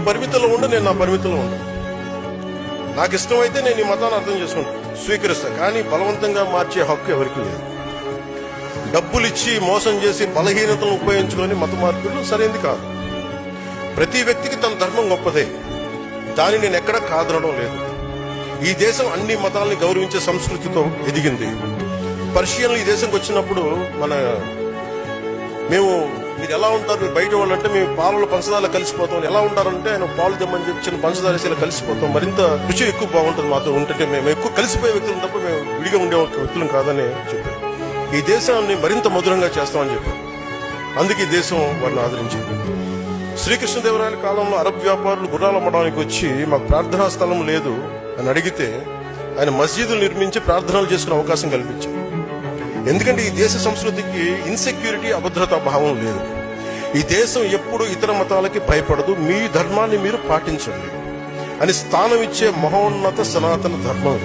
పరిమితిలో ఉండు, నేను నా పరిమితిలో ఉండు. నాకు ఇష్టమైతే నేను ఈ మతాన్ని అర్థం చేసుకుంటాను, స్వీకరిస్తాను. కానీ బలవంతంగా మార్చే హక్కు ఎవరికి లేదు. డబ్బులు ఇచ్చి మోసం చేసి బలహీనతలను ఉపయోగించుకొని మత మార్పులు సరైనది కాదు. ప్రతి వ్యక్తికి తన ధర్మం గొప్పదే, దాన్ని నేను ఎక్కడా కాదనడం లేదు. ఈ దేశం అన్ని మతాలని గౌరవించే సంస్కృతితో ఎదిగింది. పర్షియన్లు ఈ దేశంకి వచ్చినప్పుడు మీరు ఎలా ఉంటారు, మీరు బయట వాళ్ళు అంటే మేము పాలలో పంచదార కలిసిపోతాం. ఎలా ఉంటారంటే ఆయన పాలు తెమ్మని చెప్పి చిన్న పంచదార వేసి కలిసిపోతాం, మరింత రుచి ఎక్కువ బాగుంటుంది మాతో ఉంటే. మేము ఎక్కువ కలిసిపోయే వ్యక్తులు తప్ప మేము విడిగా ఉండే వ్యక్తులం కాదని చెప్పారు. ఈ దేశాన్ని మరింత మధురంగా చేస్తామని చెప్పారు. అందుకే ఈ దేశం వారిని ఆదరించింది. శ్రీకృష్ణదేవరాయల కాలంలో అరబ్ వ్యాపారులు గుర్రాలు అమ్మడానికి వచ్చి మాకు ప్రార్థనా స్థలం లేదు అని అడిగితే ఆయన మస్జిదులు నిర్మించి ప్రార్థనలు చేసుకునే అవకాశం కల్పించారు. ఎందుకంటే ఈ దేశ సంస్కృతికి ఇన్సెక్యూరిటీ, అభద్రతా భావం లేదు. ఈ దేశం ఎప్పుడు ఇతర మతాలకి భయపడదు, మీ ధర్మాన్ని మీరు పాటించండి అని స్థానం ఇచ్చే మహోన్నత సనాతన ధర్మం.